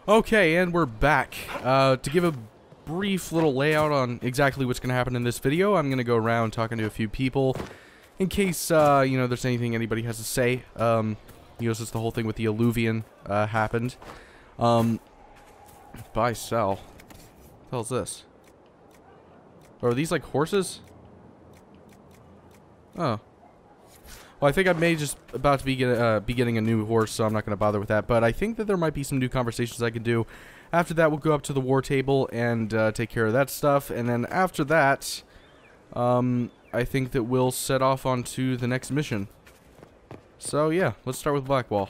Okay, and we're back. To give a brief little layout on exactly what's going to happen in this video, I'm going to go around talking to a few people in case, you know, there's anything anybody has to say. You know, since the whole thing with the Alluvian happened. Buy, sell. What the hell is this? Oh, are these like horses? Oh. Well, I think I may just about to be getting a new horse, so I'm not going to bother with that. But I think that there might be some new conversations I can do. After that, we'll go up to the war table and take care of that stuff. And then after that, I think that we'll set off onto the next mission. So yeah, let's start with Blackwall.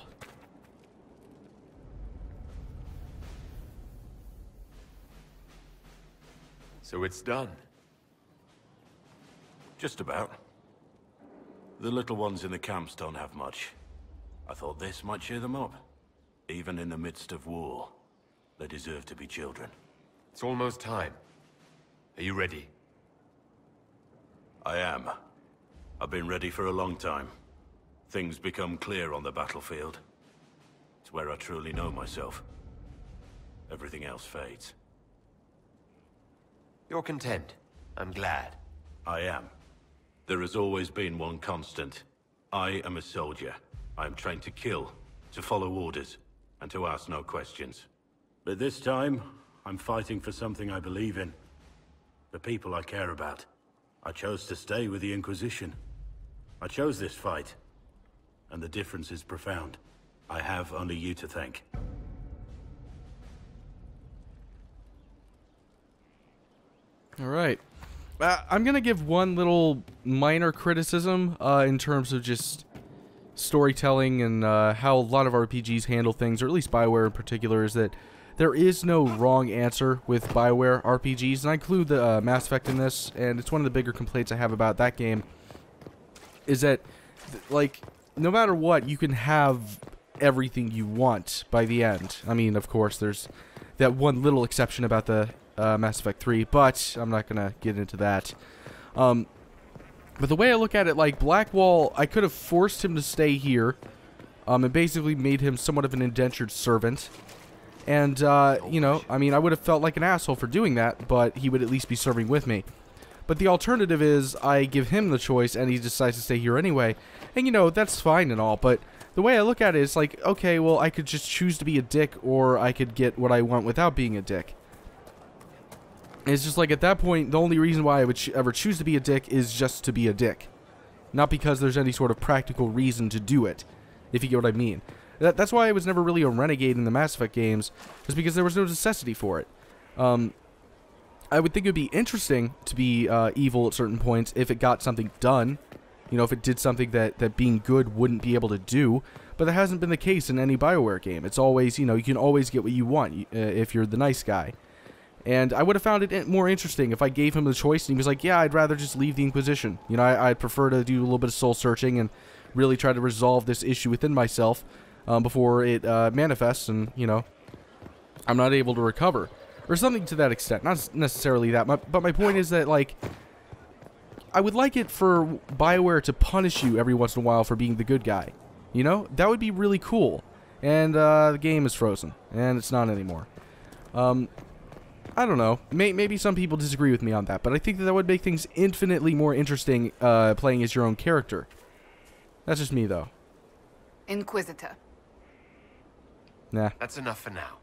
So it's done. Just about. The little ones in the camps don't have much. I thought this might cheer them up. Even in the midst of war, they deserve to be children. It's almost time. Are you ready? I am. I've been ready for a long time. Things become clear on the battlefield. It's where I truly know myself. Everything else fades. You're content. I'm glad. I am. There has always been one constant. I am a soldier. I am trained to kill, to follow orders, and to ask no questions. But this time, I'm fighting for something I believe in. The people I care about. I chose to stay with the Inquisition. I chose this fight. And the difference is profound. I have only you to thank. Alright. I'm going to give one little minor criticism in terms of just storytelling and how a lot of RPGs handle things, or at least BioWare in particular, is that there is no wrong answer with BioWare RPGs, and I include the Mass Effect in this, and it's one of the bigger complaints I have about that game, is that, like, no matter what, you can have everything you want by the end. I mean, of course, there's that one little exception about the Mass Effect 3, but I'm not gonna get into that. But the way I look at it, like, Blackwall, I could have forced him to stay here, and basically made him somewhat of an indentured servant. And, you know, I mean, I would have felt like an asshole for doing that, but he would at least be serving with me. But the alternative is, I give him the choice, and he decides to stay here anyway. And, you know, that's fine and all, but the way I look at it is like, okay, well, I could just choose to be a dick, or I could get what I want without being a dick. It's just like, at that point, the only reason why I would ever choose to be a dick is just to be a dick. Not because there's any sort of practical reason to do it, if you get what I mean. That's why I was never really a renegade in the Mass Effect games, is because there was no necessity for it. I would think it would be interesting to be evil at certain points if it got something done. You know, if it did something that being good wouldn't be able to do. But that hasn't been the case in any BioWare game. It's always, you know, you can always get what you want if you're the nice guy. And I would have found it more interesting if I gave him the choice and he was like, yeah, I'd rather just leave the Inquisition. You know, I'd prefer to do a little bit of soul searching and really try to resolve this issue within myself before it manifests and, you know, I'm not able to recover. Or something to that extent. Not necessarily that, but my point is that, like, I would like it for BioWare to punish you every once in a while for being the good guy. You know? That would be really cool. And the game is frozen. And it's not anymore. I don't know. Maybe some people disagree with me on that, but I think that would make things infinitely more interesting playing as your own character. That's just me, though. Inquisitor. Nah. That's enough for now.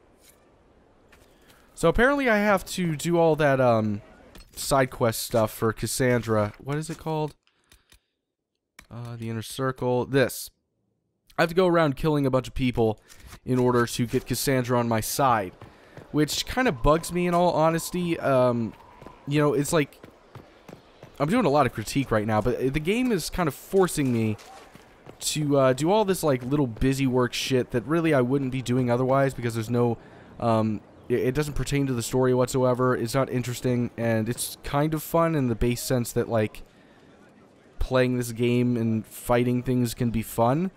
So apparently I have to do all that side quest stuff for Cassandra. What is it called? The Inner Circle. This. I have to go around killing a bunch of people in order to get Cassandra on my side. Which kind of bugs me in all honesty. You know, it's like, I'm doing a lot of critique right now, but the game is kind of forcing me to do all this like little busy work shit that really I wouldn't be doing otherwise, because there's no, it doesn't pertain to the story whatsoever. It's not interesting, and it's kind of fun in the base sense that, like, playing this game and fighting things can be fun.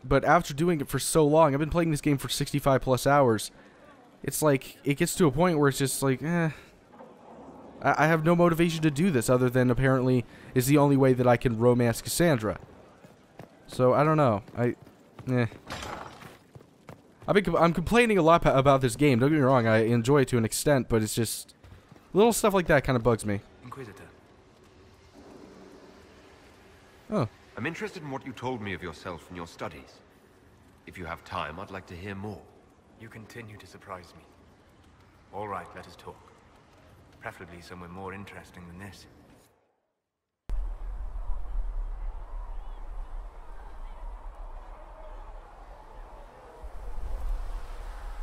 But after doing it for so long, I've been playing this game for 65 plus hours. It's like, it gets to a point where it's just like, I have no motivation to do this other than apparently is the only way that I can romance Cassandra. So, I don't know. I'm complaining a lot about this game. Don't get me wrong, I enjoy it to an extent, but it's just little stuff like that kind of bugs me. Inquisitor. Oh. I'm interested in what you told me of yourself and your studies. If you have time, I'd like to hear more. You continue to surprise me. All right, let us talk. Preferably somewhere more interesting than this.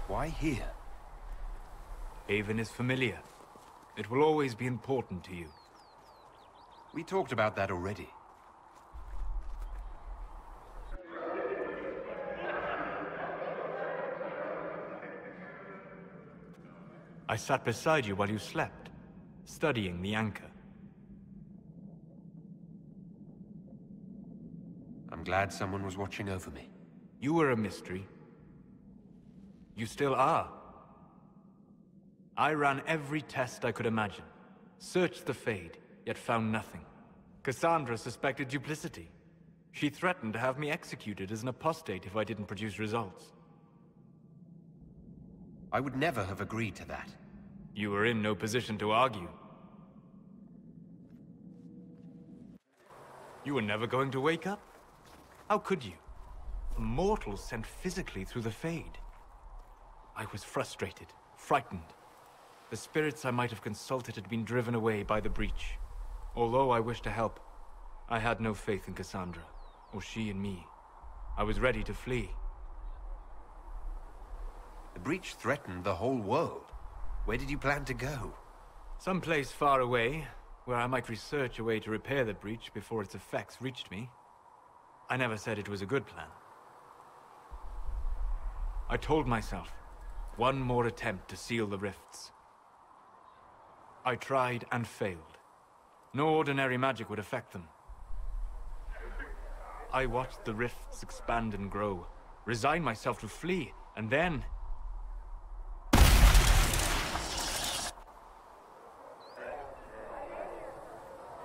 Why here? Haven is familiar. It will always be important to you. We talked about that already. I sat beside you while you slept, studying the anchor. I'm glad someone was watching over me. You were a mystery. You still are. I ran every test I could imagine. Searched the Fade, yet found nothing. Cassandra suspected duplicity. She threatened to have me executed as an apostate if I didn't produce results. I would never have agreed to that. You were in no position to argue. You were never going to wake up? How could you? A mortal sent physically through the Fade. I was frustrated, frightened. The spirits I might have consulted had been driven away by the breach. Although I wished to help, I had no faith in Cassandra, or she in me. I was ready to flee. The breach threatened the whole world. Where did you plan to go? Someplace far away, where I might research a way to repair the breach before its effects reached me. I never said it was a good plan. I told myself, one more attempt to seal the rifts. I tried and failed. No ordinary magic would affect them. I watched the rifts expand and grow, resigned myself to flee, and then...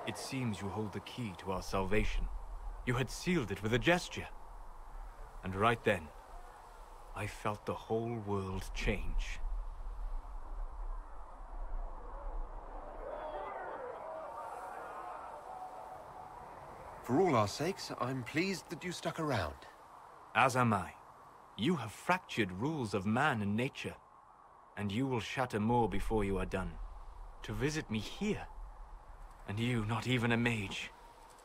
It seems you hold the key to our salvation. You had sealed it with a gesture. And right then, I felt the whole world change. For all our sakes, I'm pleased that you stuck around. As am I. You have fractured rules of man and nature, and you will shatter more before you are done. To visit me here, and you not even a mage.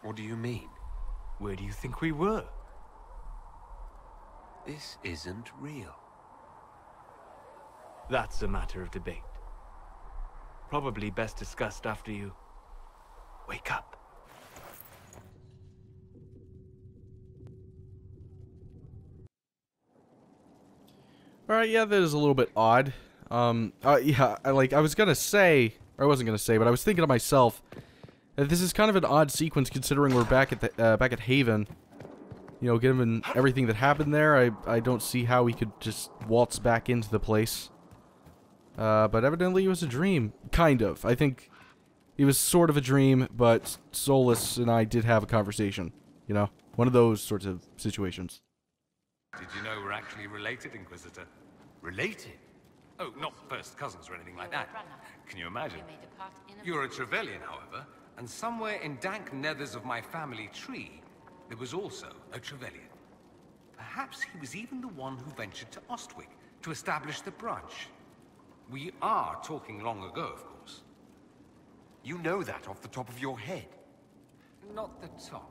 What do you mean? Where do you think we were? This isn't real. That's a matter of debate. Probably best discussed after you wake up. Alright, yeah, that is a little bit odd. Yeah, I was gonna say, or I wasn't gonna say, but I was thinking to myself that this is kind of an odd sequence considering we're back at the, back at Haven. You know, given everything that happened there, I don't see how we could just waltz back into the place. But evidently it was a dream. Kind of. I think it was sort of a dream, but Solus and I did have a conversation. You know? One of those sorts of situations. Did you know we're actually related, Inquisitor? Related? Oh, not first cousins or anything like that. Can you imagine? You're a Trevelyan, however, and somewhere in dank nethers of my family tree, there was also a Trevelyan. Perhaps he was even the one who ventured to Ostwick to establish the branch. We are talking long ago, of course. You know that off the top of your head. Not the top.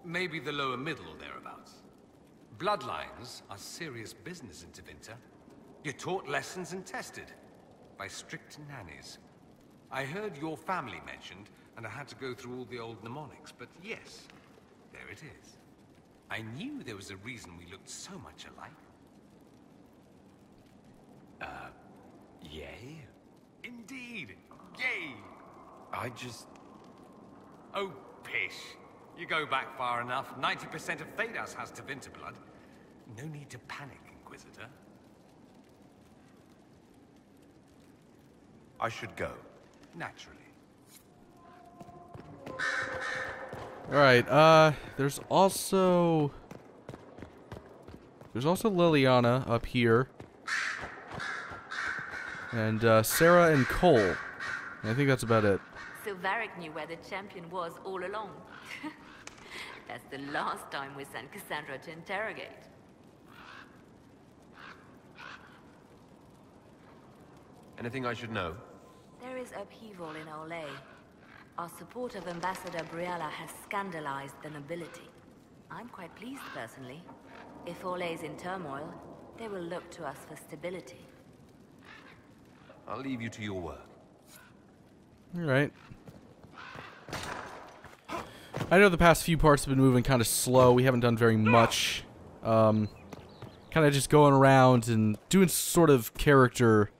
Maybe the lower middle or thereabouts. Bloodlines are serious business in Tevinter. You're taught lessons and tested by strict nannies. I heard your family mentioned, and I had to go through all the old mnemonics, but yes, there it is. I knew there was a reason we looked so much alike. Yay? Indeed, yay! Oh, Pish. You go back far enough, 90% of Thedas has Tevinter blood. No need to panic, Inquisitor. I should go. Naturally. Alright, there's There's also Liliana up here. And Sarah and Cole. I think that's about it. So Varric knew where the champion was all along. That's the last time we sent Cassandra to interrogate. Anything I should know? There is upheaval in Orlais. Our support of Ambassador Briella has scandalized the nobility. I'm quite pleased, personally. If Orlais's in turmoil, they will look to us for stability. I'll leave you to your work. Alright. I know the past few parts have been moving kind of slow. We haven't done very much. Kind of just going around and doing sort of character...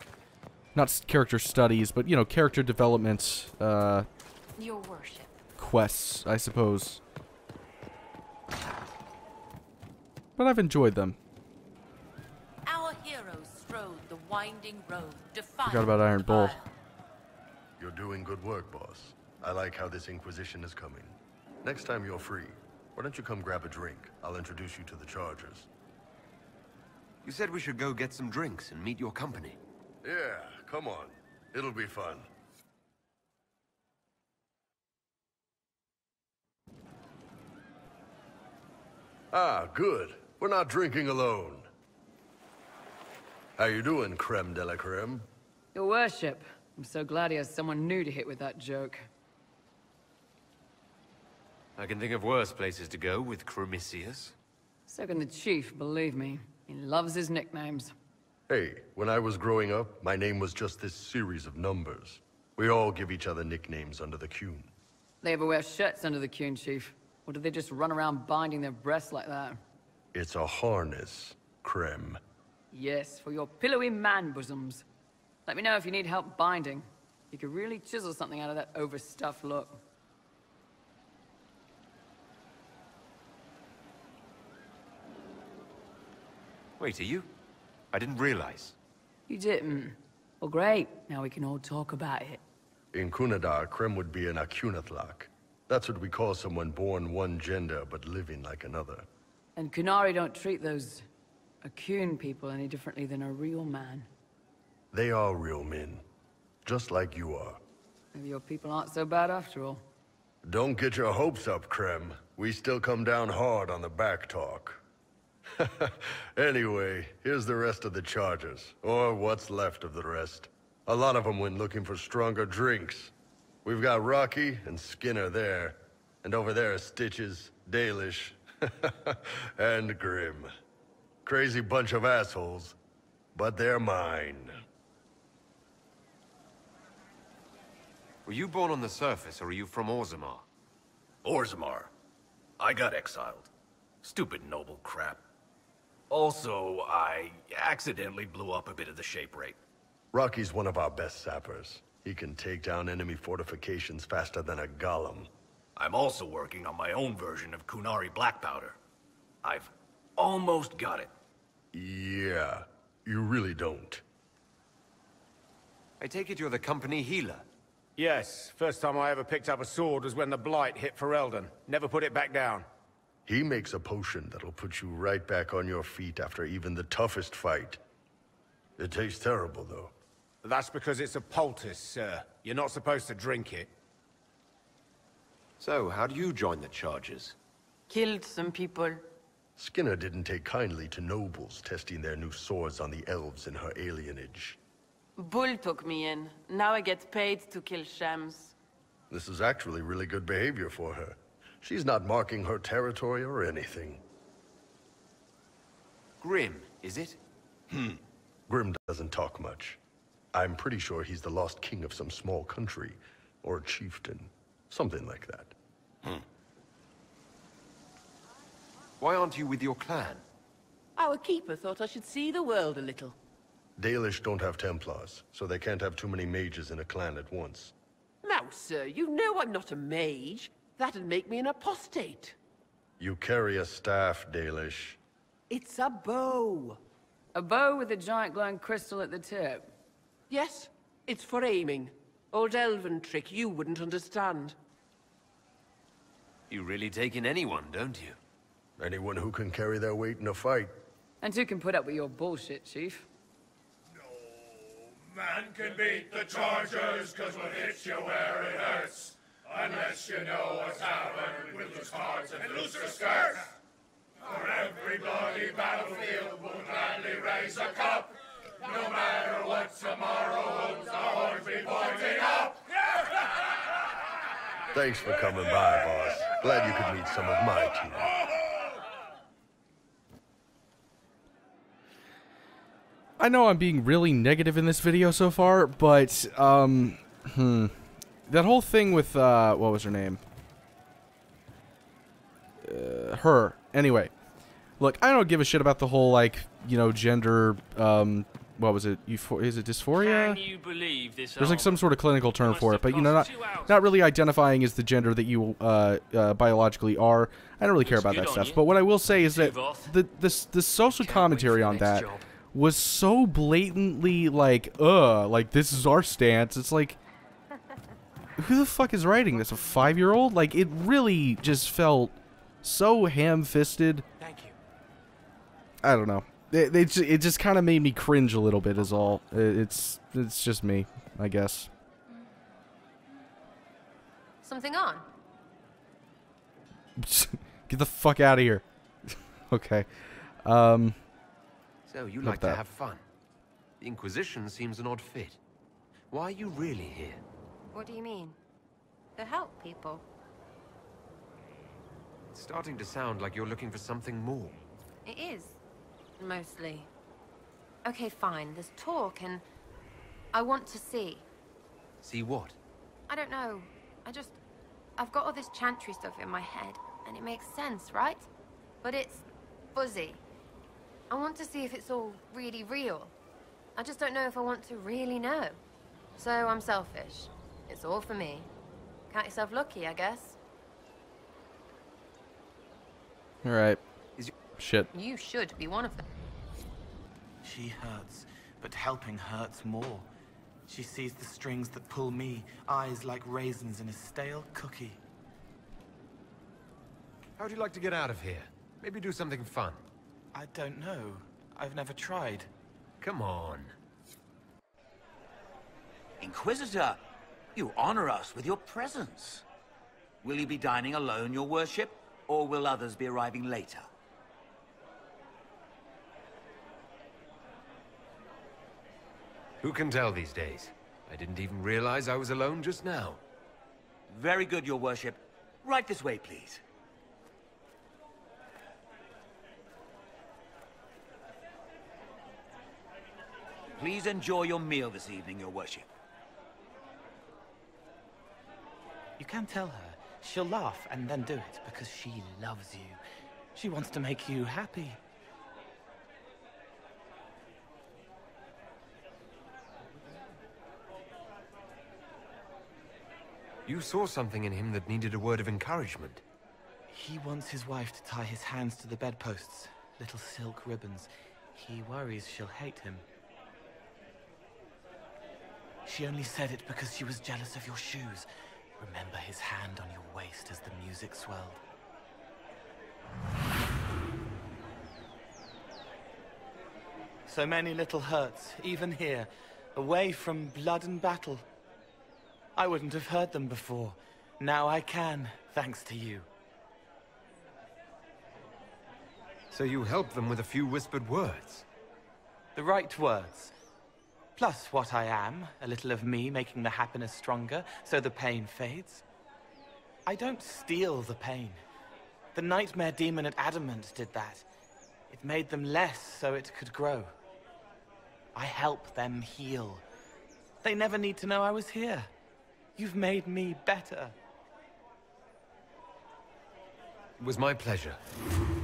Not character studies, but, you know, character development, Your worship. quests, I suppose. But I've enjoyed them. Our heroes strode the winding road, defying Forgot about Iron Bull. trial. You're doing good work, boss. I like how this Inquisition is coming. Next time you're free, why don't you come grab a drink? I'll introduce you to the Chargers. You said we should go get some drinks and meet your company. Yeah, come on. It'll be fun. Ah, good. We're not drinking alone. How you doing, creme de la creme? Your worship. I'm so glad he has someone new to hit with that joke. I can think of worse places to go with Cremisius. So can the chief, believe me. He loves his nicknames. Hey, when I was growing up, my name was just this series of numbers. We all give each other nicknames under the Qun. They ever wear shirts under the Qun, chief? Or do they just run around binding their breasts like that? It's a harness, creme. Yes, for your pillowy man bosoms. Let me know if you need help binding. You could really chisel something out of that overstuffed look. Wait, are you? I didn't realize. You didn't? Well, great. Now we can all talk about it. In Kunadar, creme would be an Akunathlak. That's what we call someone born one gender but living like another. And Kunari don't treat those Akun people any differently than a real man. They are real men, just like you are. Maybe your people aren't so bad after all. Don't get your hopes up, Creme. We still come down hard on the back talk. Anyway, here's the rest of the Chargers, or what's left of the rest. A lot of them went looking for stronger drinks. We've got Rocky and Skinner there, and over there are Stitches, Dalish, and Grim. Crazy bunch of assholes, but they're mine. Were you born on the surface, or are you from Orzammar? Orzammar. I got exiled. Stupid noble crap. Also, I accidentally blew up a bit of the shape rate. Rocky's one of our best sappers. He can take down enemy fortifications faster than a golem. I'm also working on my own version of Kunari black powder. I've almost got it. Yeah, you really don't. I take it you're the company healer. Yes, first time I ever picked up a sword was when the Blight hit Ferelden. Never put it back down. He makes a potion that'll put you right back on your feet after even the toughest fight. It tastes terrible, though. That's because it's a poultice, sir. You're not supposed to drink it. So, how do you join the Chargers? Killed some people. Skinner didn't take kindly to nobles testing their new swords on the elves in her alienage. Bull took me in. Now I get paid to kill shams. This is actually really good behavior for her. She's not marking her territory or anything. Grim, is it? Grim doesn't talk much. I'm pretty sure he's the lost king of some small country, or chieftain. Something like that. Why aren't you with your clan? Our keeper thought I should see the world a little. Dalish don't have Templars, so they can't have too many mages in a clan at once. Now, sir, you know I'm not a mage. That'd make me an apostate. You carry a staff, Dalish. It's a bow. A bow with a giant glowing crystal at the tip. Yes, it's for aiming. Old elven trick you wouldn't understand. You really take in anyone, don't you? Anyone who can carry their weight in a fight. And who can put up with your bullshit, Chief? Man can beat the chargers, cause we'll hit you where it hurts. Unless you know what's happened, we'll lose cards and lose your skirts. For every bloody battlefield, we'll gladly raise a cup. No matter what tomorrow holds, our horns be pointing up. Thanks for coming by, boss. Glad you could meet some of my team. I know I'm being really negative in this video so far, but, that whole thing with, what was her name? Her. Anyway. Look, I don't give a shit about the whole, like, you know, gender, what was it? Is it dysphoria? Can you believe this? There's like some sort of clinical term for it, but you know, not really identifying as the gender that you biologically are. I don't really care about that stuff. But what I will say is that the social commentary on that was so blatantly like this is our stance. It's like, who the fuck is writing this? A 5-year-old? Like, it really just felt so ham-fisted. Thank you. I don't know. It just kind of made me cringe a little bit is all. It's just me, I guess. Something on? Get the fuck out of here. Okay. So you like to have fun. The Inquisition seems an odd fit. Why are you really here? What do you mean? To help people. It's starting to sound like you're looking for something more. It is. Mostly. Okay, fine. There's talk and I want to see. See what? I don't know. I've got all this Chantry stuff in my head and it makes sense, right? But it's fuzzy. I want to see if it's all really real. I just don't know if I want to really know. So I'm selfish. It's all for me. Count yourself lucky, I guess. Alright. Shit. You should be one of them. She hurts, but helping hurts more. She sees the strings that pull me, eyes like raisins in a stale cookie. How'd you like to get out of here? Maybe do something fun. I don't know. I've never tried. Come on. Inquisitor, you honor us with your presence. Will you be dining alone, your worship, or will others be arriving later? Who can tell these days? I didn't even realize I was alone just now. Very good, your worship. Right this way, please. Please enjoy your meal this evening, your worship. You can tell her. She'll laugh and then do it because she loves you. She wants to make you happy. You saw something in him that needed a word of encouragement. He wants his wife to tie his hands to the bedposts, little silk ribbons. He worries she'll hate him. She only said it because she was jealous of your shoes. Remember his hand on your waist as the music swelled. So many little hurts, even here, away from blood and battle. I wouldn't have heard them before. Now I can, thanks to you. So you helped them with a few whispered words? The right words. Plus what I am, a little of me making the happiness stronger, so the pain fades. I don't steal the pain. The nightmare demon at Adamant did that. It made them less so it could grow. I help them heal. They never need to know I was here. You've made me better. It was my pleasure.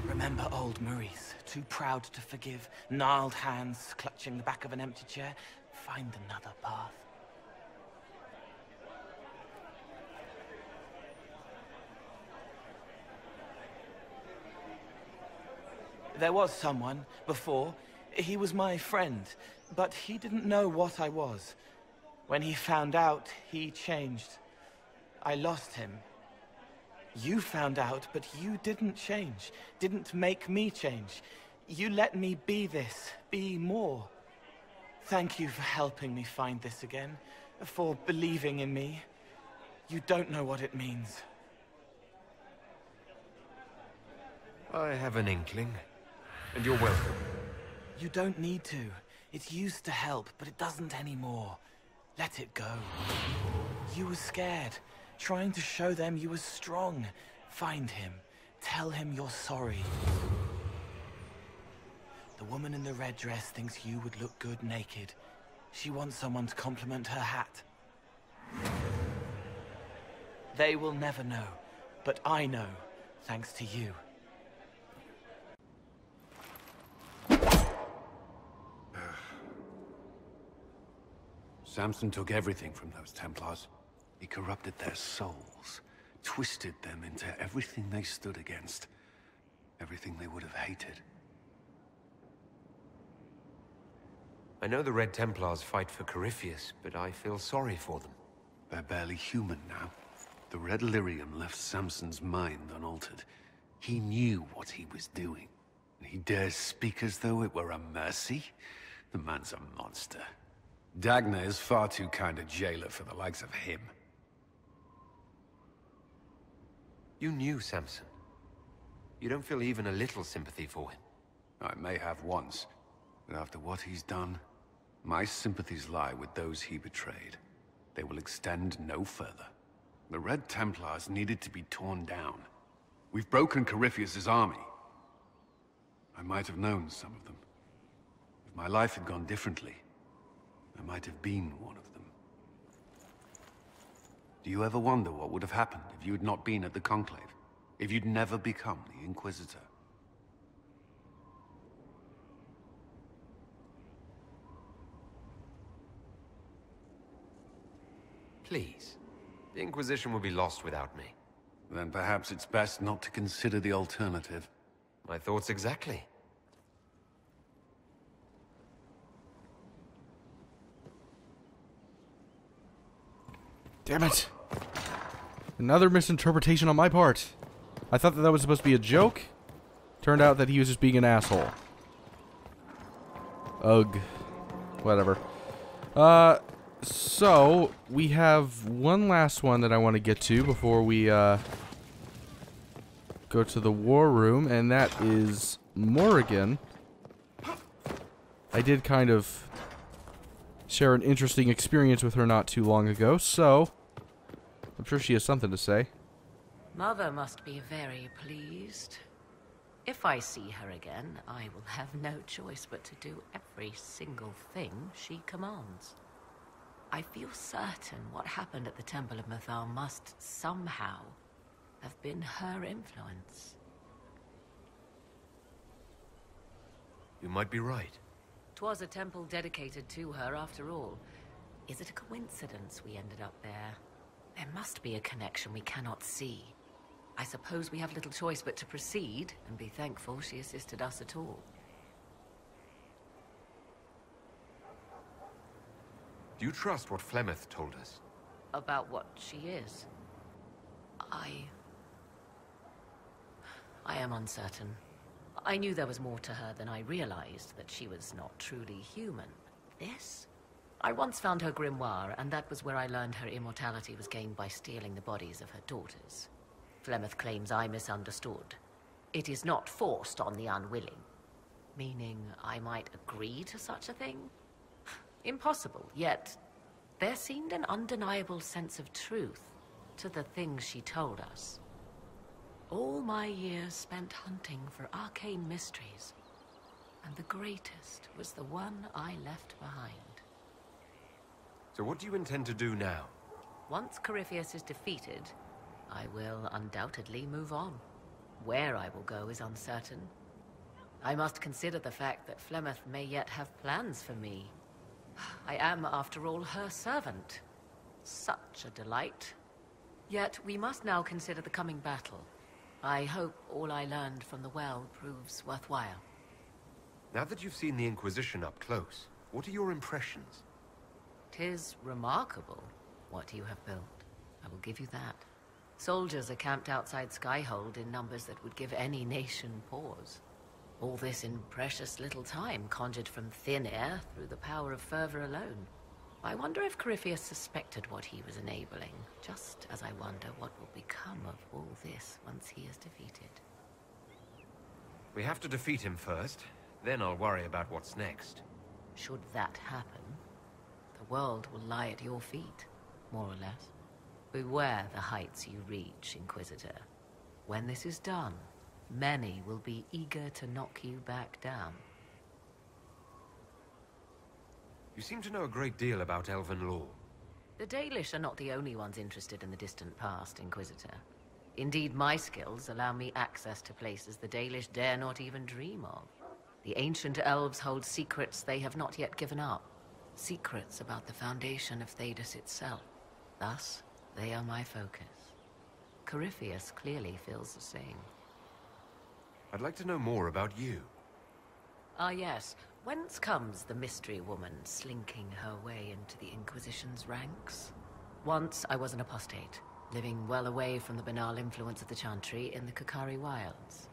Remember old Maurice, too proud to forgive, gnarled hands clutching the back of an empty chair? Find another path. There was someone, before. He was my friend, but he didn't know what I was. When he found out, he changed. I lost him. You found out, but you didn't change. Didn't make me change. You let me be this, be more. Thank you for helping me find this again, for believing in me. You don't know what it means. I have an inkling, and you're welcome. You don't need to. It used to help, but it doesn't anymore. Let it go. You were scared, trying to show them you were strong. Find him. Tell him you're sorry. The woman in the red dress thinks you would look good naked. She wants someone to compliment her hat. They will never know, but I know, thanks to you. Samson took everything from those Templars. He corrupted their souls, twisted them into everything they stood against, everything they would have hated. I know the Red Templars fight for Corypheus, but I feel sorry for them. They're barely human now. The Red Lyrium left Samson's mind unaltered. He knew what he was doing. And he dares speak as though it were a mercy? The man's a monster. Dagna is far too kind a jailer for the likes of him. You knew Samson. You don't feel even a little sympathy for him. I may have once, but after what he's done, my sympathies lie with those he betrayed. They will extend no further. The Red Templars needed to be torn down. We've broken Corypheus's army. I might have known some of them. If my life had gone differently, I might have been one of them. Do you ever wonder what would have happened if you had not been at the Conclave? If you'd never become the Inquisitor? Please. The Inquisition would be lost without me. Then perhaps it's best not to consider the alternative. My thoughts exactly. Damn it. Another misinterpretation on my part. I thought that was supposed to be a joke. Turned out that he was just being an asshole. Ugh. Whatever. So, we have one last one that I want to get to before we, go to the war room, and that is Morrigan. I did kind of share an interesting experience with her not too long ago, so I'm sure she has something to say. Mother must be very pleased. If I see her again, I will have no choice but to do every single thing she commands. I feel certain what happened at the Temple of Mythal must somehow have been her influence. You might be right. 'Twas a temple dedicated to her after all. Is it a coincidence we ended up there? There must be a connection we cannot see. I suppose we have little choice but to proceed and be thankful she assisted us at all. Do you trust what Flemeth told us? About what she is? I am uncertain. I knew there was more to her than I realized, that she was not truly human. This? I once found her grimoire, and that was where I learned her immortality was gained by stealing the bodies of her daughters. Flemeth claims I misunderstood. It is not forced on the unwilling. Meaning I might agree to such a thing? Impossible, yet there seemed an undeniable sense of truth to the things she told us. All my years spent hunting for arcane mysteries, and the greatest was the one I left behind. So what do you intend to do now? Once Corypheus is defeated, I will undoubtedly move on. Where I will go is uncertain. I must consider the fact that Flemeth may yet have plans for me. I am, after all, her servant. Such a delight. Yet we must now consider the coming battle. I hope all I learned from the well proves worthwhile. Now that you've seen the Inquisition up close, what are your impressions? 'Tis remarkable what you have built. I will give you that. Soldiers are camped outside Skyhold in numbers that would give any nation pause. All this in precious little time, conjured from thin air through the power of fervor alone. I wonder if Corypheus suspected what he was enabling, just as I wonder what will become of all this once he is defeated. We have to defeat him first, then I'll worry about what's next. Should that happen, the world will lie at your feet, more or less. Beware the heights you reach, Inquisitor. When this is done, many will be eager to knock you back down. You seem to know a great deal about elven law. The Dalish are not the only ones interested in the distant past, Inquisitor. Indeed, my skills allow me access to places the Dalish dare not even dream of. The ancient elves hold secrets they have not yet given up. Secrets about the foundation of Thedas itself. Thus, they are my focus. Corypheus clearly feels the same. I'd like to know more about you. Ah yes, whence comes the mystery woman slinking her way into the Inquisition's ranks? Once I was an apostate, living well away from the banal influence of the Chantry in the Kokari wilds.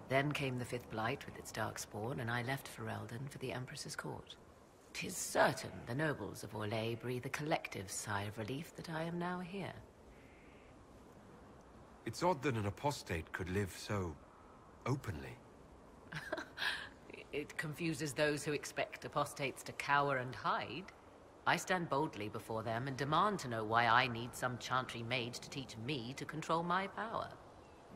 Then came the Fifth Blight with its darkspawn, and I left Ferelden for the Empress's court. 'Tis certain the nobles of Orlais breathe a collective sigh of relief that I am now here. It's odd that an apostate could live so openly. It confuses those who expect apostates to cower and hide. I stand boldly before them and demand to know why I need some Chantry mage to teach me to control my power.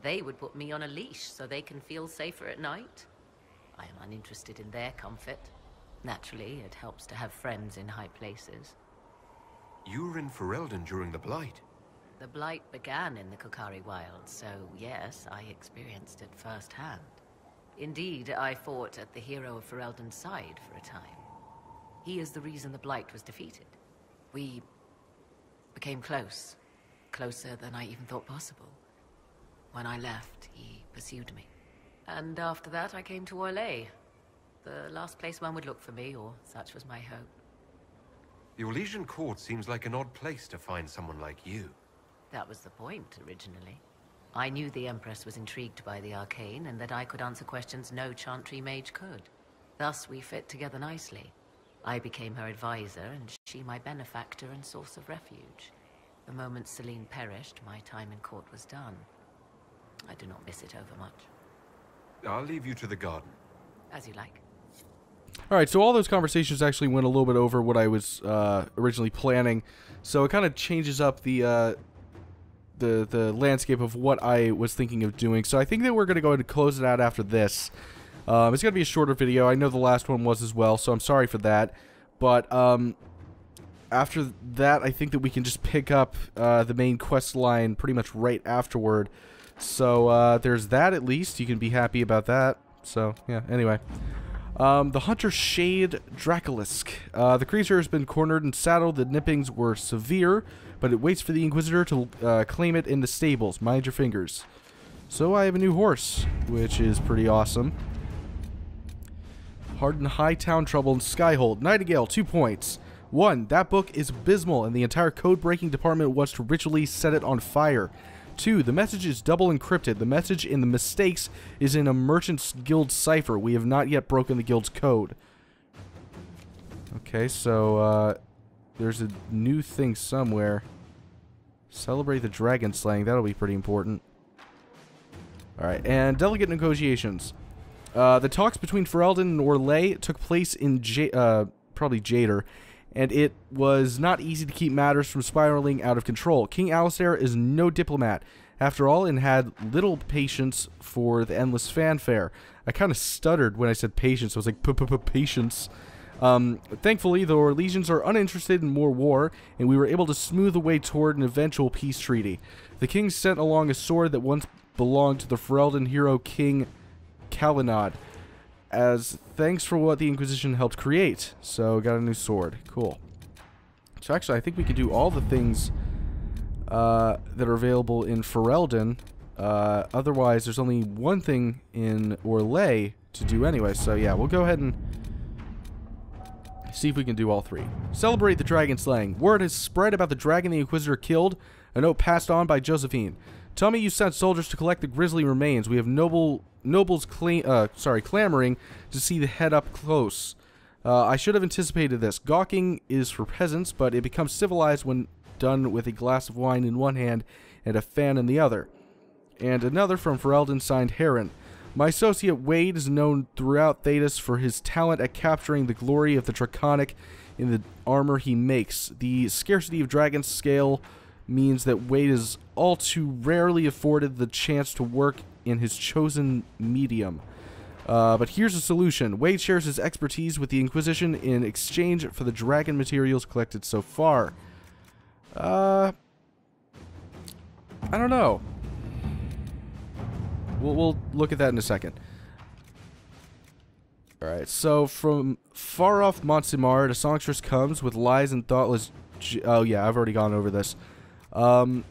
They would put me on a leash so they can feel safer at night. I am uninterested in their comfort. Naturally, it helps to have friends in high places. You were in Ferelden during the Blight. The Blight began in the Kokari wilds, so yes, I experienced it firsthand. Indeed, I fought at the hero of Ferelden's side for a time. He is the reason the Blight was defeated. We became close. Closer than I even thought possible. When I left, he pursued me. And after that, I came to Orlais. The last place one would look for me, or such was my hope. The Orlesian court seems like an odd place to find someone like you. That was the point, originally. I knew the Empress was intrigued by the arcane, and that I could answer questions no Chantry mage could. Thus, we fit together nicely. I became her advisor, and she my benefactor and source of refuge. The moment Celine perished, my time in court was done. I do not miss it overmuch. I'll leave you to the garden. As you like. Alright, so all those conversations actually went a little bit over what I was originally planning. So it kind of changes up the landscape of what I was thinking of doing. So I think that we're going to go ahead and close it out after this. It's going to be a shorter video. I know the last one was as well, so I'm sorry for that. But after that, I think that we can just pick up the main quest line pretty much right afterward. So there's that at least. You can be happy about that. So, yeah, anyway. The Hunter Shade Dracolisk. The creature has been cornered and saddled. The nippings were severe, but it waits for the Inquisitor to claim it in the stables. Mind your fingers. So I have a new horse, which is pretty awesome. Harden High Town Trouble and Skyhold. Nightingale, 2 points. 1. That book is abysmal, and the entire code-breaking department wants to ritually set it on fire. 2. The message is double encrypted. The message in the mistakes is in a Merchant's Guild cipher. We have not yet broken the Guild's code. Okay, so there's a new thing somewhere. Celebrate the dragon slaying. That'll be pretty important. Alright, and delegate negotiations. The talks between Ferelden and Orlais took place in probably Jader, and it was not easy to keep matters from spiraling out of control. King Alistair is no diplomat, after all, and had little patience for the endless fanfare. I kind of stuttered when I said patience. I was like, patience. Thankfully, the Orlesians are uninterested in more war, and we were able to smooth the way toward an eventual peace treaty. The king sent along a sword that once belonged to the Ferelden hero King Kalinad, as thanks for what the Inquisition helped create. So, got a new sword. Cool. So, actually, I think we can do all the things that are available in Ferelden. Otherwise, there's only one thing in Orlais to do anyway. So, yeah, we'll go ahead and see if we can do all 3. Celebrate the dragon slaying. Word has spread about the dragon the Inquisitor killed. A note passed on by Josephine. Tell me you sent soldiers to collect the grisly remains. We have nobles clamoring to see the head up close. I should have anticipated this. Gawking is for peasants, but it becomes civilized when done with a glass of wine in one hand and a fan in the other. And another from Ferelden, signed Heron. My associate Wade is known throughout Thedas for his talent at capturing the glory of the Draconic in the armor he makes. The scarcity of dragon scale means that Wade is all too rarely afforded the chance to work in his chosen medium. But here's a solution. Wade shares his expertise with the Inquisition in exchange for the dragon materials collected so far. I don't know. We'll look at that in a second. Alright, so from far off Montsimar, a songstress comes with lies and thoughtless... Oh yeah, I've already gone over this. Our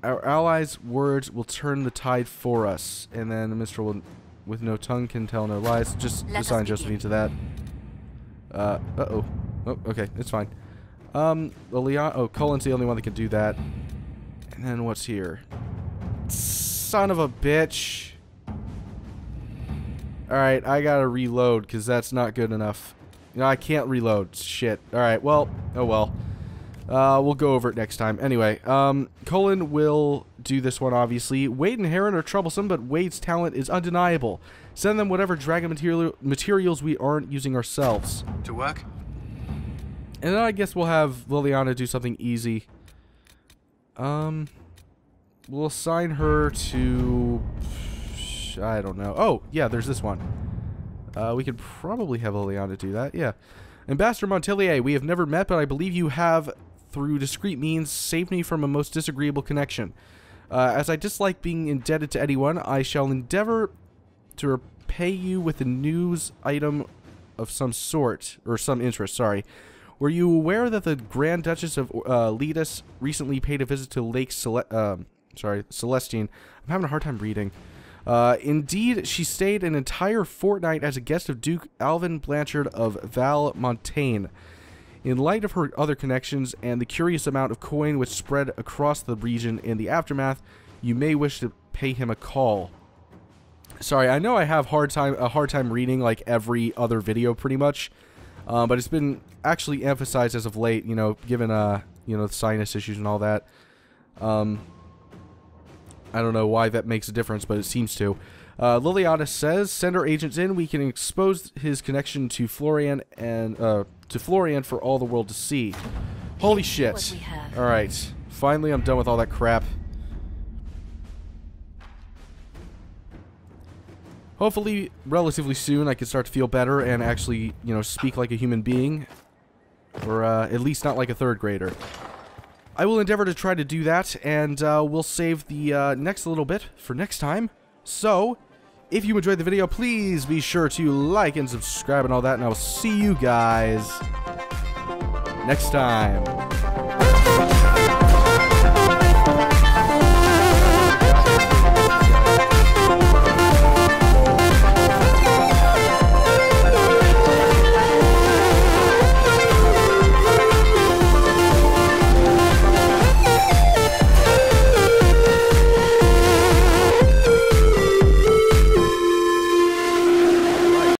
allies' words will turn the tide for us. And then the minstrel will, with no tongue can tell no lies. Just assign Josephine to that. Uh-oh. Oh, okay, it's fine. Colin's the only one that can do that. And then what's here? Son of a bitch. Alright, I gotta reload, because that's not good enough. No, I can't reload. Shit. Alright, well, oh well. We'll go over it next time. Anyway, Colin will do this one, obviously. Wade and Heron are troublesome, but Wade's talent is undeniable. Send them whatever dragon materials we aren't using ourselves. To work? And then I guess we'll have Liliana do something easy. We'll assign her to... I don't know. Oh, yeah, there's this one. We could probably have Liliana do that, yeah. Ambassador Montelier, we have never met, but I believe you have, through discreet means, saved me from a most disagreeable connection. As I dislike being indebted to anyone, I shall endeavor to repay you with a news item of some sort, or some interest, sorry. Were you aware that the Grand Duchess of Thedas recently paid a visit to Lake Celestine? I'm having a hard time reading. Indeed, she stayed an entire fortnight as a guest of Duke Alvin Blanchard of Val Montaigne. In light of her other connections and the curious amount of coin which spread across the region in the aftermath, you may wish to pay him a call. Sorry, I know I have a hard time reading like every other video pretty much, but it's been actually emphasized as of late, you know, given you know, the sinus issues and all that. I don't know why that makes a difference, but it seems to. Liliana says, send our agents in. We can expose his connection to Florian and for all the world to see. Holy shit! All right, finally I'm done with all that crap. Hopefully, relatively soon, I can start to feel better and actually, you know, speak like a human being, or at least not like a third grader. I will endeavor to try to do that, and we'll save the next little bit for next time. So, if you enjoyed the video, please be sure to like and subscribe and all that, and I will see you guys next time.